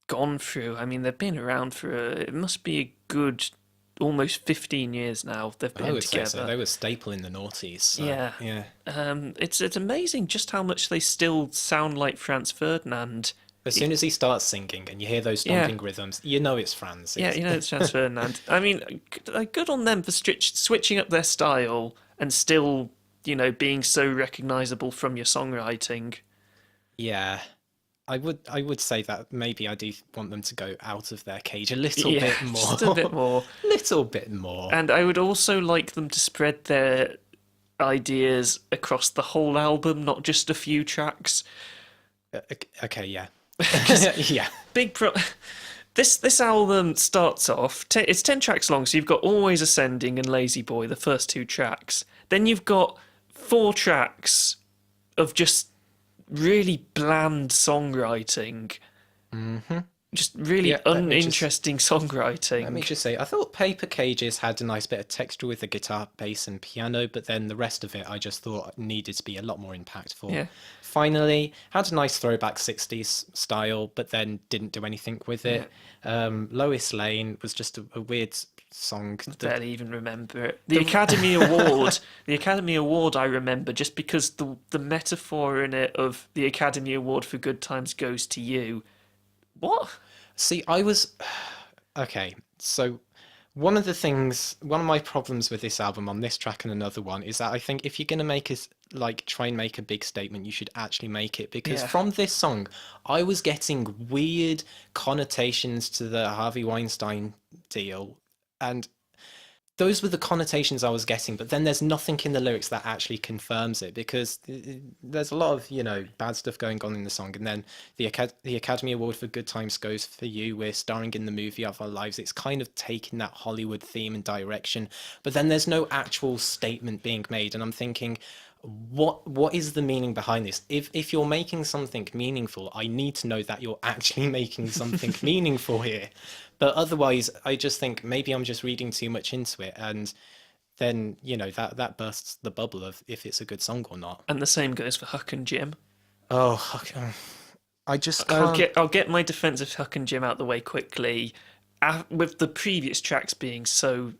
gone through, I mean, they've been around for, it must be a good almost 15 years now they've been I would together. say so. They were staple in the noughties. So, Yeah. Yeah. It's amazing just how much they still sound like Franz Ferdinand. As soon as he starts singing and you hear those stomping rhythms, you know it's Franz. Yeah, it's Franz Ferdinand. I mean, good on them for switching up their style and still, being so recognisable from your songwriting. Yeah. I would say that maybe I do want them to go out of their cage a little bit more. Just a bit more. Little bit more. And I would also like them to spread their ideas across the whole album, not just a few tracks. Okay, yeah. Yeah. This album starts off, it's 10 tracks long, so you've got Always Ascending and Lazy Boy, the first 2 tracks. Then you've got 4 tracks of just really bland songwriting. Mm-hmm. Just really uninteresting songwriting. Let me just say, I thought Paper Cages had a nice bit of texture with the guitar, bass and piano, but then the rest of it I just thought needed to be a lot more impactful. Yeah. Finally, had a nice throwback 60s style, but then didn't do anything with it. Lois Lane was just a weird song. I barely even remember it. The Academy Award I remember just because the metaphor in it of the Academy Award for Good Times goes to you. What? See, I was... Okay, so One of my problems with this album on this track and another one is that I think if you're gonna try and make a big statement, you should actually make it, because Yeah. from this song, I was getting weird connotations to the Harvey Weinstein deal, and those were the connotations I was getting, but then there's nothing in the lyrics that actually confirms it, because there's a lot of, bad stuff going on in the song. And then the Academy Award for Good Times goes for you. We're starring in the movie of our lives. It's kind of taking that Hollywood theme and direction, but then there's no actual statement being made. And I'm thinking, what is the meaning behind this? If you're making something meaningful, I need to know that you're actually making something meaningful here. But otherwise, I just think maybe I'm just reading too much into it, and then that bursts the bubble of if it's a good song or not. And the same goes for Huck and Jim. Oh, I just can't. I'll get my defense of Huck and Jim out the way quickly. With the previous tracks being so,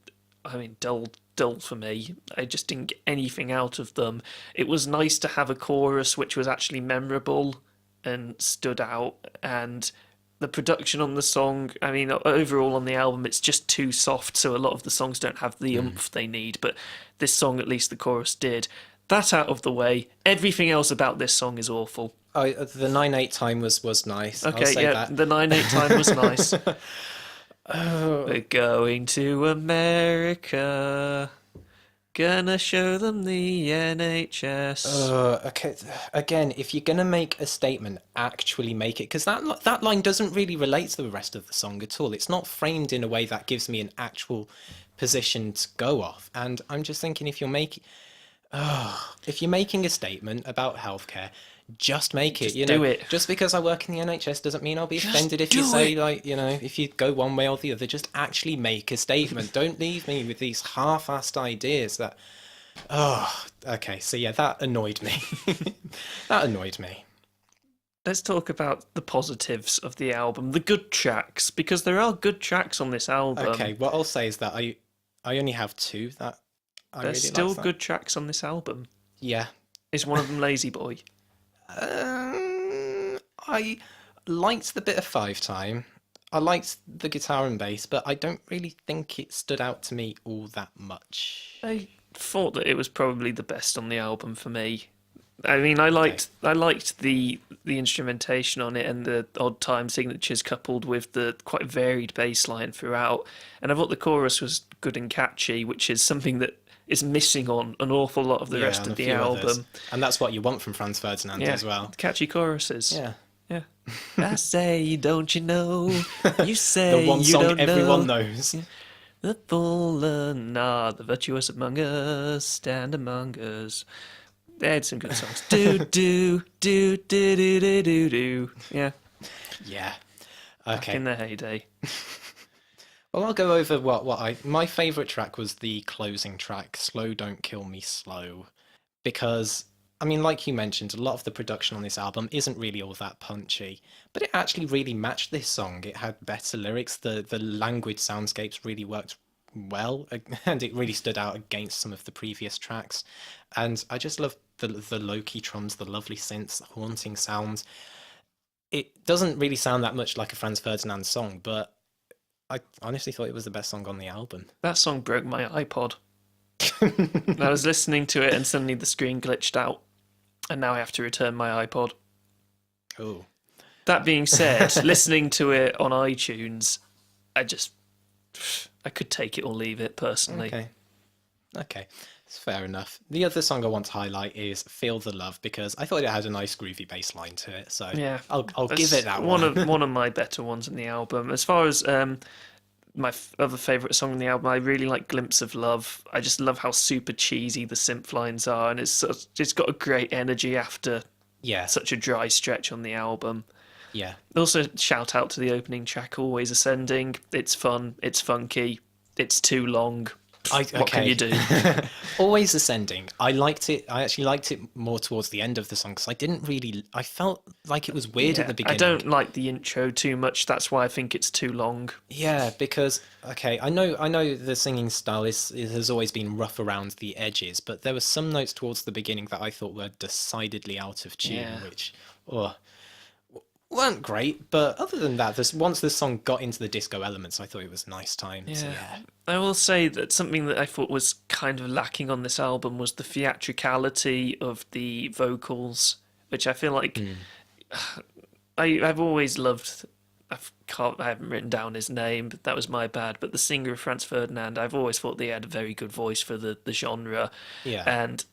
dull for me. I just didn't get anything out of them. It was nice to have a chorus which was actually memorable and stood out, and the production on the song, overall on the album, it's just too soft, so a lot of the songs don't have the oomph they need, but this song, at least the chorus did. That out of the way, everything else about this song is awful. Oh, the 9/8 time was nice. Okay, I'll say yeah, that. the 9/8 time was nice. We're going to America. Gonna show them the NHS. Okay. Again, if you're gonna make a statement, actually make it, because that line doesn't really relate to the rest of the song at all. It's not framed in a way that gives me an actual position to go off. And I'm just thinking, if you're making a statement about healthcare, just make it. do it. Just because I work in the NHS doesn't mean I'll be offended if you say if you go one way or the other. Just actually make a statement. Don't leave me with these half-assed ideas that. Oh, okay. So yeah, that annoyed me. That annoyed me. Let's talk about the positives of the album, the good tracks, because there are good tracks on this album. Okay, what I'll say is that I only have two that I There's really still like. good tracks on this album. Yeah. Is one of them Lazy Boy? I liked the bit of Five Time. I liked the guitar and bass, but I don't really think it stood out to me all that much. I thought that it was probably the best on the album for me. I liked the instrumentation on it and the odd time signatures coupled with the quite varied bass line throughout. And I thought the chorus was good and catchy, which is something that is missing on an awful lot of the rest and of a the few others. album. And that's what you want from Franz Ferdinand as well. Catchy choruses. Yeah. Yeah. I say, don't you know? You say The one you song don't everyone know. knows. The fallen are the virtuous among us, stand among us. They had some good songs. Do do do do do do do do. Yeah. Yeah. Back Okay. in their heyday. Well, I'll go over my favourite track was the closing track, Slow Don't Kill Me Slow. Because, like you mentioned, a lot of the production on this album isn't really all that punchy, but it actually really matched this song. It had better lyrics, the language soundscapes really worked well, and it really stood out against some of the previous tracks. And I just love the low-key drums, the lovely synths, the haunting sounds. It doesn't really sound that much like a Franz Ferdinand song, but I honestly thought it was the best song on the album. That song broke my iPod. I was listening to it and suddenly the screen glitched out. And now I have to return my iPod. Oh. That being said, listening to it on iTunes, I could take it or leave it personally. Okay. It's fair enough. The other song I want to highlight is Feel the Love, because I thought it had a nice groovy bass line to it. So Yeah, I'll give it that one one. one of my better ones in the album. As far as my other favourite song in the album, I really like Glimpse of Love. I just love how super cheesy the synth lines are, and it's got a great energy after such a dry stretch on the album. Yeah. Also, shout out to the opening track, Always Ascending. It's fun, it's funky, it's too long. What can you do? Always Ascending. I liked it. I actually liked it more towards the end of the song, because I felt like it was weird at the beginning. I don't like the intro too much. That's why I think it's too long. Yeah, because I know the singing style has always been rough around the edges, but there were some notes towards the beginning that I thought were decidedly out of tune, which weren't great, but other than that, once the song got into the disco elements, I thought it was a nice time. Yeah. So yeah. I will say that something that I thought was kind of lacking on this album was the theatricality of the vocals, which I feel like I've always loved. I haven't written down his name, but that was my bad. But the singer of Franz Ferdinand, I've always thought they had a very good voice for the genre. Yeah. And,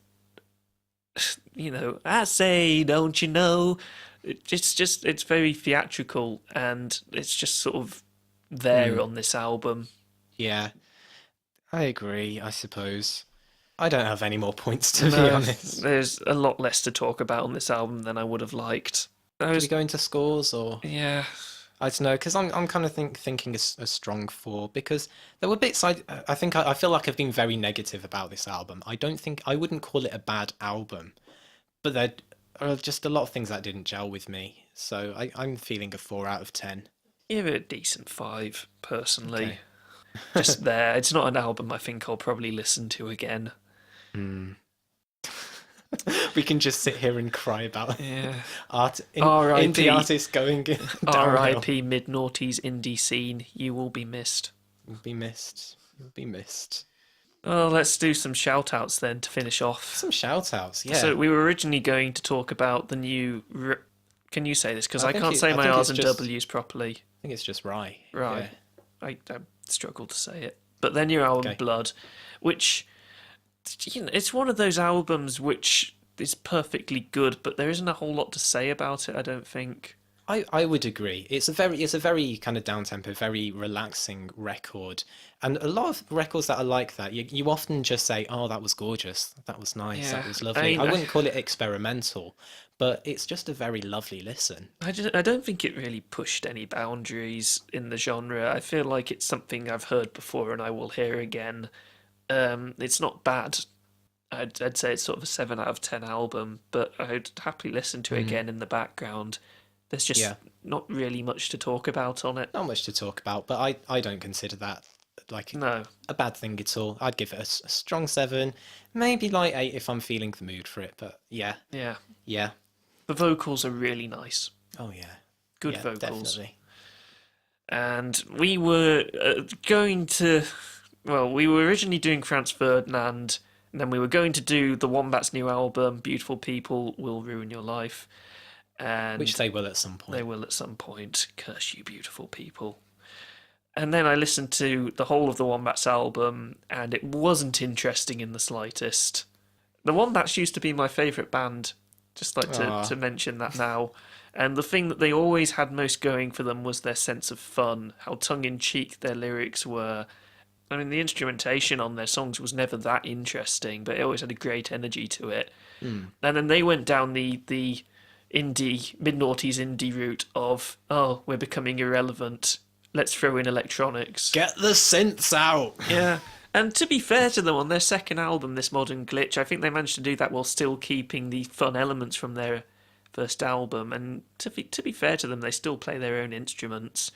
I say, don't you know? It's very theatrical, and it's just sort of there on this album. Yeah. I agree, I suppose. I don't have any more points, to be honest. There's a lot less to talk about on this album than I would have liked. Do we go into scores, or...? Yeah. I don't know, because I'm kind of thinking a strong 4, because there were bits I think I feel like I've been very negative about this album. I wouldn't call it a bad album, but there are just a lot of things that didn't gel with me. So I'm feeling a 4 out of 10. Give it a decent 5, personally. Okay. Just there. It's not an album I think I'll probably listen to again. We can just sit here and cry about Yeah. indie artists going downhill. R.I.P. mid-noughties indie scene. You will be missed. You'll be missed. You'll be missed. Well, let's do some shout-outs then to finish off. Some shout-outs, yeah. So we were originally going to talk about the new... Can you say this? Because I can't say my R's and W's properly. I think it's just Rye. Right. Yeah. I struggle to say it. But then your album, Okay. Blood, which... it's one of those albums which is perfectly good, but there isn't a whole lot to say about it, I don't think. I would agree. It's a very kind of down-tempo, very relaxing record. And a lot of records that are like that, you often just say, oh, that was gorgeous, that was nice, that Yeah, was lovely. I wouldn't call it experimental, but it's just a very lovely listen. I don't think it really pushed any boundaries in the genre. I feel like it's something I've heard before and I will hear again. It's not bad. I'd say it's sort of a 7 out of 10 album, but I'd happily listen to it again in the background. There's just not really much to talk about on it. Not much to talk about, but I don't consider that like No. a bad thing at all. I'd give it a strong 7, maybe like 8 if I'm feeling the mood for it, but yeah. Yeah. The vocals are really nice. Oh yeah. Good Yeah, vocals. definitely. And we were we were originally doing Franz Ferdinand, and then we were going to do the Wombats' new album, Beautiful People Will Ruin Your Life. And Which they will at some point. They will at some point. Curse you, beautiful people. And then I listened to the whole of the Wombats album, and it wasn't interesting in the slightest. The Wombats used to be my favourite band, just like to mention that now. And the thing that they always had most going for them was their sense of fun, how tongue-in-cheek their lyrics were. I mean, the instrumentation on their songs was never that interesting, but it always had a great energy to it. And then they went down the indie, mid-noughties indie route of, we're becoming irrelevant. Let's throw in electronics. Get the synths out! Yeah. And to be fair to them, on their second album, This Modern Glitch, I think they managed to do that while still keeping the fun elements from their first album. And to be fair to them, they still play their own instruments.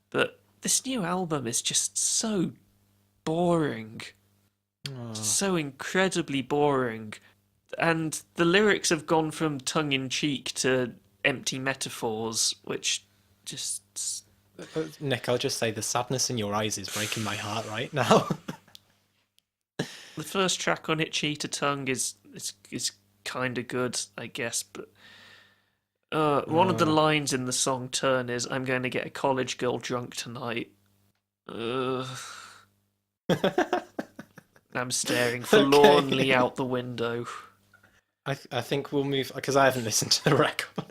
But this new album is just so boring. So incredibly boring. And the lyrics have gone from tongue-in-cheek to empty metaphors, which just... Nick, I'll just say the sadness in your eyes is breaking my heart right now. The first track on it, Cheetah Tongue, is kind of good, I guess, but one of the lines in the song Turn is, I'm going to get a college girl drunk tonight. I'm staring forlornly out the window. I think we'll move, because I haven't listened to the record.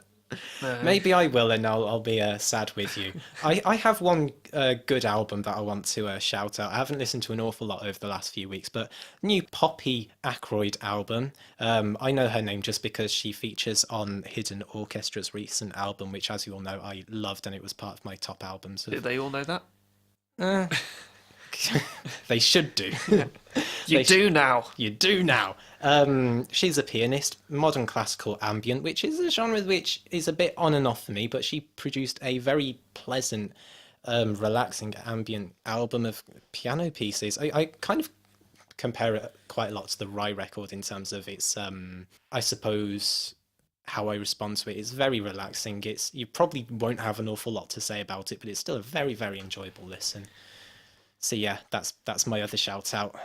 No. Maybe I will, and I'll be sad with you. I have one good album that I want to shout out. I haven't listened to an awful lot over the last few weeks, but new Poppy Ackroyd album. I know her name just because she features on Hidden Orchestra's recent album, which, as you all know, I loved, and it was part of my top albums. Do they all know that? They should do. You do now. You do now. She's a pianist, modern classical ambient, which is a genre which is a bit on and off for me, but she produced a very pleasant, relaxing ambient album of piano pieces. I kind of compare it quite a lot to the Rye record in terms of its, I suppose, how I respond to it. It's very relaxing. You probably won't have an awful lot to say about it, but it's still a very, very enjoyable listen. So yeah, that's my other shout out.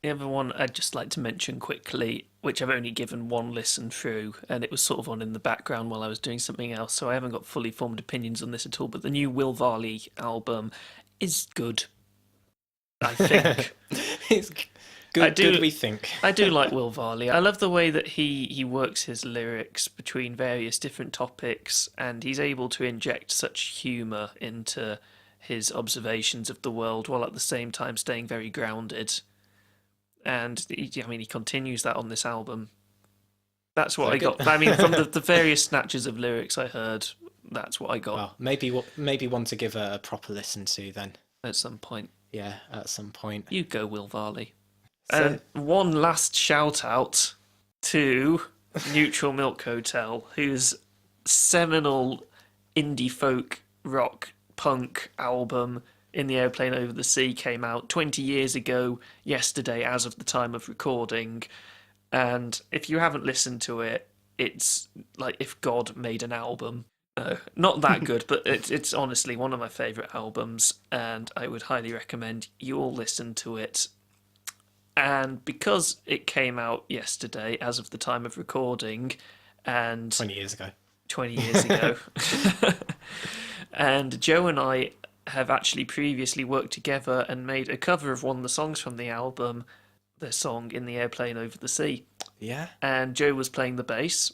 The other one I'd just like to mention quickly, which I've only given one listen through, and it was sort of on in the background while I was doing something else, so I haven't got fully formed opinions on this at all, but the new Will Varley album is good, I think. It's good, we think. I do like Will Varley. I love the way that he works his lyrics between various different topics, and he's able to inject such humour into his observations of the world while at the same time staying very grounded. And he continues that on this album. That's what I got. I mean, from the various snatches of lyrics I heard, that's what I got. Well, maybe one to give a proper listen to then. At some point. Yeah, at some point. You go, Will Varley. So, One last shout out to Neutral Milk Hotel, whose seminal indie folk rock punk album In the Airplane Over the Sea came out 20 years ago yesterday as of the time of recording, and if you haven't listened to it, it's like if God made an album. No, not that good, but it's honestly one of my favourite albums, and I would highly recommend you all listen to it. And because it came out yesterday as of the time of recording, and 20 years ago. 20 years ago. And Joe and I have actually previously worked together and made a cover of one of the songs from the album, the song In the Airplane Over the Sea. Yeah. And Joe was playing the bass,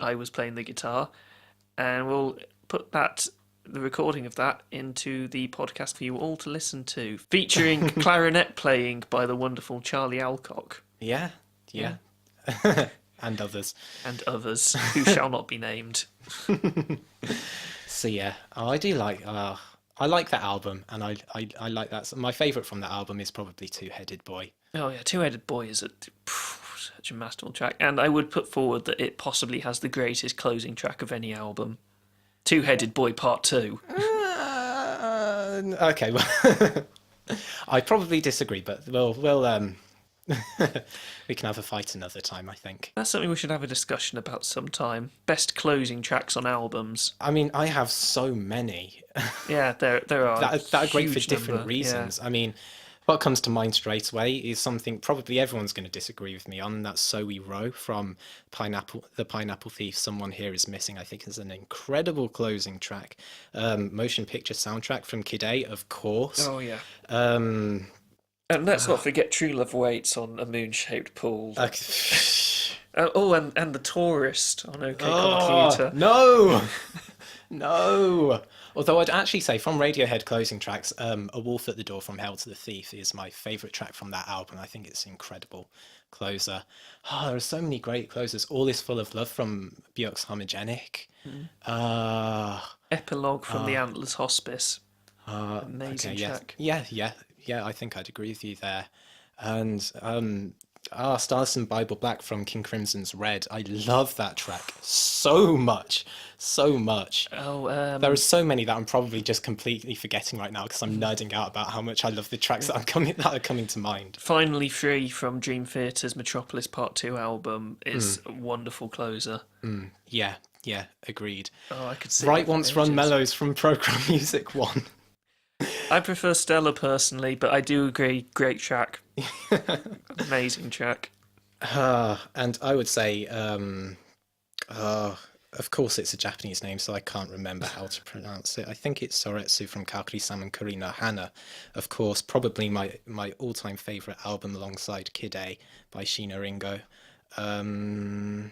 I was playing the guitar, and we'll put the recording of that into the podcast for you all to listen to, featuring clarinet playing by the wonderful Charlie Alcock. Yeah. And others. And others who shall not be named. So yeah, I do like. I like that album, and I like that. So my favourite from that album is probably Two-Headed Boy. Oh yeah, Two-Headed Boy is such a masterful track, and I would put forward that it possibly has the greatest closing track of any album. Two-Headed Boy Part 2. Okay, well, I probably disagree, but we'll we can have a fight another time, I think. That's something we should have a discussion about sometime. Best closing tracks on albums. I mean, I have so many. Yeah, there are. that are great for huge different number, reasons. Yeah. I mean, what comes to mind straight away is something probably everyone's going to disagree with me on, and that's So We Row from The Pineapple Thief, Someone Here Is Missing. I think is an incredible closing track. Motion picture soundtrack from Kid A, of course. Oh, yeah. And let's not forget True Love Waits on A Moon-Shaped Pool. And The Tourist on OK Computer. No! Although I'd actually say from Radiohead closing tracks, A Wolf at the Door from Hell to the Thief is my favourite track from that album. I think it's an incredible closer. There are so many great closers. All Is Full of Love from Björk's Homogenic. Epilogue from The Antlers Hospice. Amazing track. Yeah, I think I'd agree with you there. And Stars and Bible Black from King Crimson's Red. I love that track so much. There are so many that I'm probably just completely forgetting right now because I'm nerding out about how much I love the tracks that are coming to mind. Finally Free from Dream Theater's Metropolis Part 2 album is a wonderful closer. Yeah, agreed. Oh, I could see. Right Once Run Mellows from Program Music 1. I prefer Stella personally, but I do agree. Great track. Amazing track. And I would say, of course, it's a Japanese name, so I can't remember how to pronounce it. I think it's Soretsu from Kakuri-sama Kurino Hana. Of course, probably my all-time favourite album alongside Kid A by Shino Ringo. In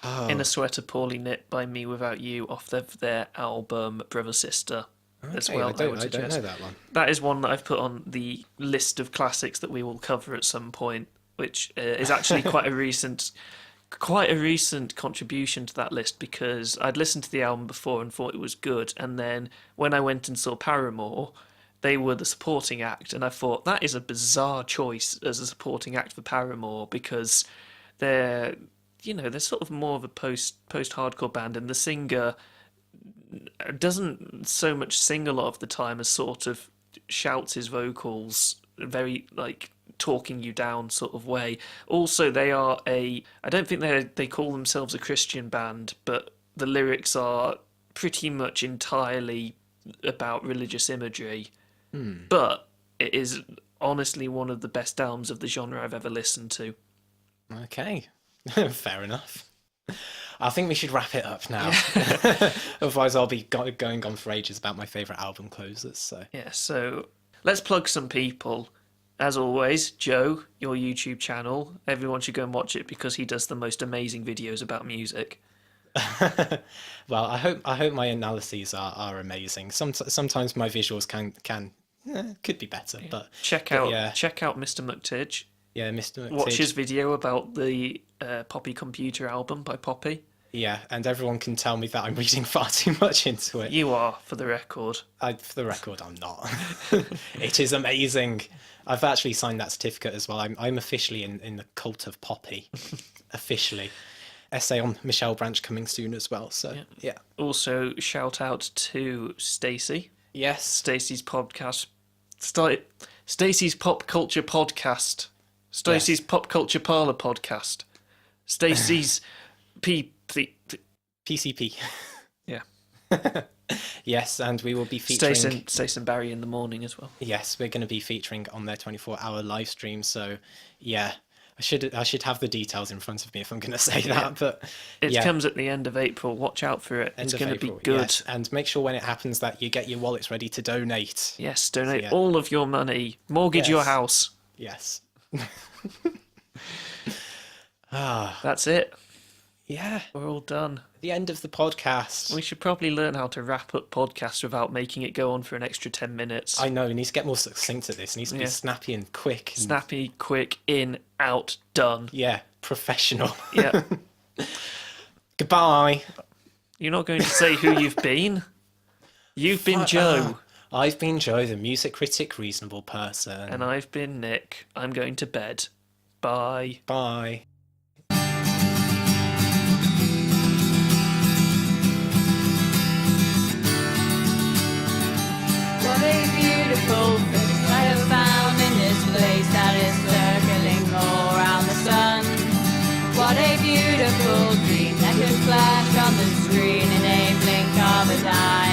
a Sweater Poorly Knit by Me Without You off their album Brother Sister. As well, I don't know that one. That is one that I've put on the list of classics that we will cover at some point, which is actually quite a recent contribution to that list because I'd listened to the album before and thought it was good, and then when I went and saw Paramore, they were the supporting act, and I thought that is a bizarre choice as a supporting act for Paramore because they're sort of more of a post-hardcore band, and the singer doesn't so much sing a lot of the time as sort of shouts his vocals very talking you down sort of way. Also, they are I don't think they call themselves a Christian band, but the lyrics are pretty much entirely about religious imagery. But it is honestly one of the best albums of the genre I've ever listened to. Okay, fair enough. I think we should wrap it up now. Otherwise, I'll be going on for ages about my favourite album closers. So Yeah, so let's plug some people. As always, Joe, your YouTube channel. Everyone should go and watch it because he does the most amazing videos about music. well, I hope my analyses are amazing. Sometimes my visuals could be better, but Check out Mr. McTidge. Yeah, Mr. McTidge. Watch his video about the Poppy Computer album by Poppy. Yeah, and everyone can tell me that I'm reading far too much into it. You are, for the record. For the record, I'm not. It is amazing. I've actually signed that certificate as well. I'm officially in the cult of Poppy. Officially. Essay on Michelle Branch coming soon as well. So yeah. Also, shout out to Stacey. Yes. Stacey's podcast. Stacey's Pop Culture Podcast. Stacey's Pop Culture Parlor Podcast. Stacey's PCP. Yeah. Yes, and we will be featuring Stacey and Barry in the morning as well. Yes, we're going to be featuring on their 24-hour live stream. So yeah, I should have the details in front of me if I'm going to say that. But it comes at the end of April. Watch out for it. It's going to be good. Yes. And make sure when it happens that you get your wallets ready to donate. Yes, donate all of your money. Mortgage your house. Yes. That's it. Yeah. We're all done. The end of the podcast. We should probably learn how to wrap up podcasts without making it go on for an extra 10 minutes. I know, he needs to get more succinct at this. He needs to be snappy and quick. Snappy, quick, in, out, done. Yeah, professional. Yeah. Goodbye. You're not going to say who you've been? You've been Joe. I've been Joe, the music critic, reasonable person. And I've been Nick. I'm going to bed. Bye. Bye. What a beautiful face I have found in this place that is circling all around the sun. What a beautiful dream that could flash on the screen in a blink of an eye.